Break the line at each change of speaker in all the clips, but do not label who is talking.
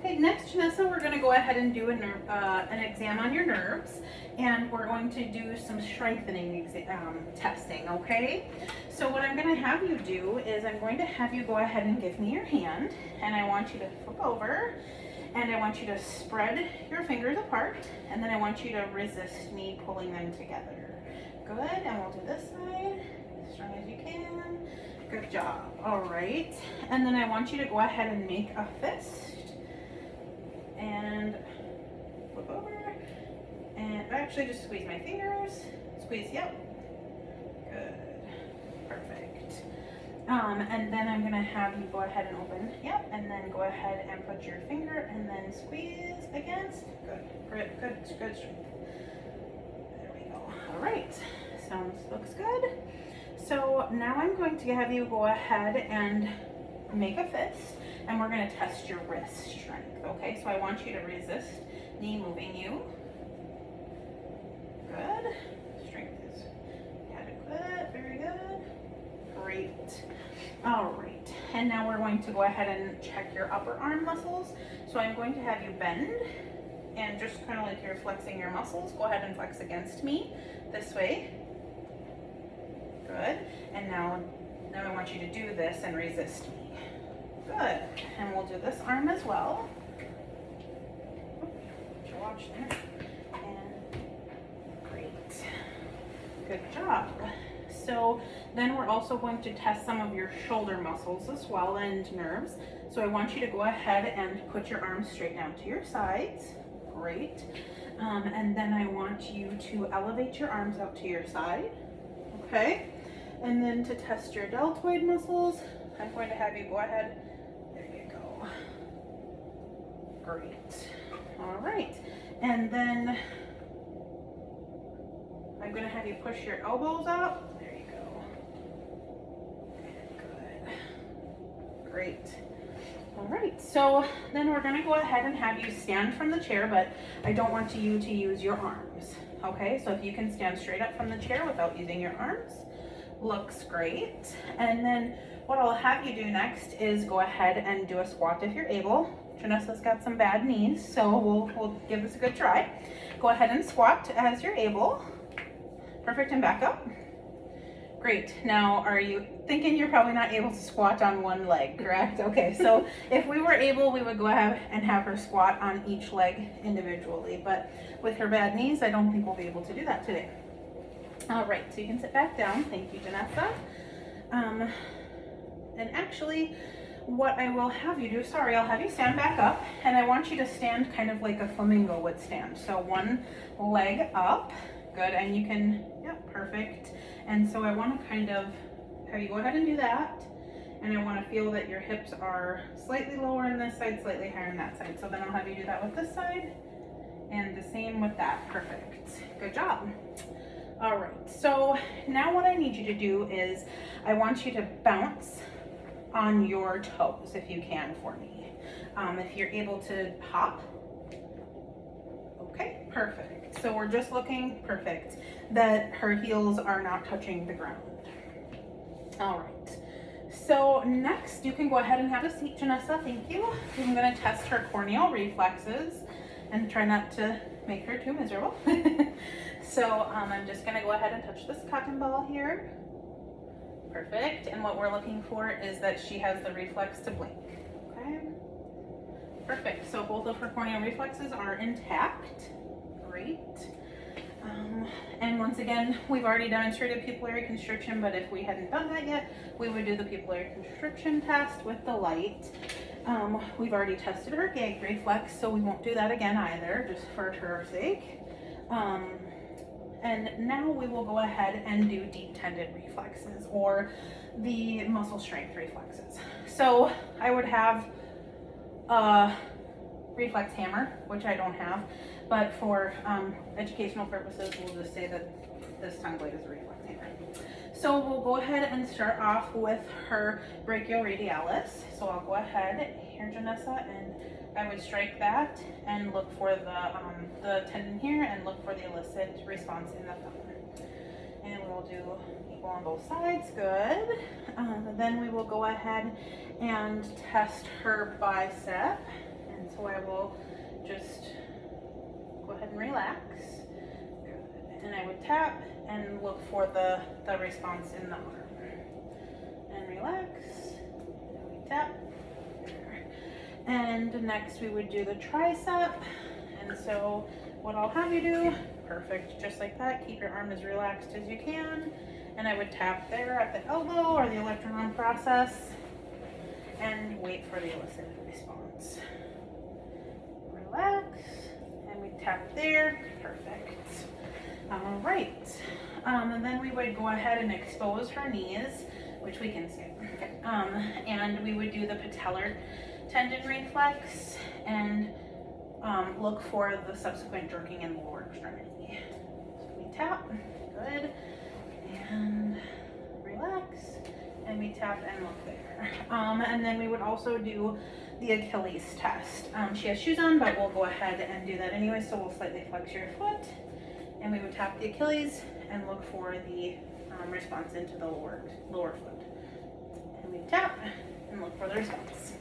Okay, next, Janessa, we're going to go ahead and do an exam on your nerves, and we're going to do some strengthening testing, okay? So what I'm going to have you do is I'm going to have you go ahead and give me your hand, and I want you to flip over, and I want you to spread your fingers apart, and then I want you to resist me pulling them together. Good, and we'll do this side as strong as you can. Good job. All right, and then I want you to go ahead and make a fist. And flip over, and actually just squeeze my fingers, squeeze, yep, good, perfect. And then I'm gonna have you go ahead and open, yep, and then go ahead and put your finger and then squeeze against, good strength. There we go. All right, looks good. So now I'm going to have you go ahead and make a fist, and we're going to test your wrist strength, okay? So I want you to resist me moving you. Good. Strength is adequate. Very good. Great. All right. And now we're going to go ahead and check your upper arm muscles. So I'm going to have you bend, and just kind of like you're flexing your muscles, go ahead and flex against me this way. Good. And now I want you to do this and resist me. Good. And we'll do this arm as well. Watch there. And great. Good job. So then we're also going to test some of your shoulder muscles as well and nerves. So I want you to go ahead and put your arms straight down to your sides. Great. And then I want you to elevate your arms out to your side. Okay. And then to test your deltoid muscles, I'm going to have you go ahead. There you go. Great. All right. And then I'm going to have you push your elbows up. There you go. Good. Great. All right. So then we're going to go ahead and have you stand from the chair, but I don't want you to use your arms. Okay. So if you can stand straight up from the chair without using your arms. Looks great. And then what I'll have you do next is go ahead and do a squat if you're able. Janessa's got some bad knees, so we'll give this a good try. Go ahead and squat as you're able. Perfect, and back up. Great. Now, are you thinking you're probably not able to squat on one leg, correct? Okay, so if we were able, we would go ahead and have her squat on each leg individually, but with her bad knees, I don't think we'll be able to do that today. All right, so you can sit back down. Thank you, Janessa. And actually, what I will have you do, I'll have you stand back up, and I want you to stand kind of like a flamingo would stand. So one leg up, good, and you can, yep, perfect. And so I want to kind of have you go ahead and do that, and I want to feel that your hips are slightly lower on this side, slightly higher on that side. So then I'll have you do that with this side, and the same with that. Perfect. Good job. All right, so now what I need you to do is I want you to bounce on your toes if you can for me. If you're able to hop. Okay, perfect. So we're just looking, perfect, that her heels are not touching the ground. All right, so next you can go ahead and have a seat, Janessa, thank you. I'm gonna test her corneal reflexes and try not to make her too miserable. So I'm just gonna go ahead and touch this cotton ball here. Perfect, and what we're looking for is that she has the reflex to blink, okay? Perfect, so both of her corneal reflexes are intact. Great. And once again, we've already demonstrated pupillary constriction, but if we hadn't done that yet, we would do the pupillary constriction test with the light. We've already tested her gag reflex, so we won't do that again either, just for her sake. And now we will go ahead and do deep tendon reflexes, or the muscle strength reflexes. So I would have a reflex hammer, which I don't have, but for educational purposes, we'll just say that this tongue blade is a reflex hammer. So we'll go ahead and start off with her brachioradialis. So I'll go ahead here, Janessa, and I would strike that and look for the tendon here and look for the elicit response in the thumb. And we'll do equal on both sides, good. Then we will go ahead and test her bicep. And So I will just go ahead and relax. And I would tap and look for the response in the arm. And relax. And we tap. And next we would do the tricep. And so what I'll have you do, perfect, just like that, keep your arm as relaxed as you can. And I would tap there at the elbow or the electron process and wait for the elicited response. Relax, and we tap there, perfect. All right, and then we would go ahead and expose her knees, which we can skip. And we would do the patellar tendon reflex and look for the subsequent jerking in the lower extremity. So we tap, good, and relax, and we tap and look there. And then we would also do the Achilles test. She has shoes on, but we'll go ahead and do that anyway, so we'll slightly flex your foot, and we would tap the Achilles and look for the response into the lower foot. And we tap and look for the response.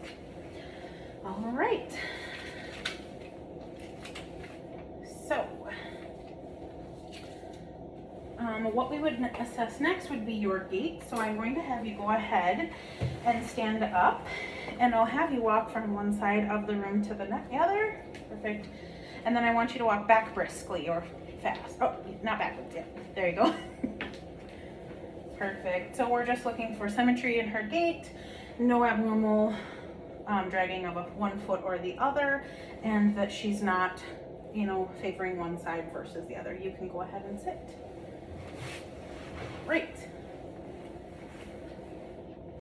All right. So, what we would assess next would be your gait. So I'm going to have you go ahead and stand up, and I'll have you walk from one side of the room to the other. Perfect. And then I want you to walk back briskly or fast. Oh, not backwards yet. There you go. Perfect. So we're just looking for symmetry in her gait, no abnormal dragging of one foot or the other, and that she's not, you know, favoring one side versus the other. You can go ahead and sit. Great.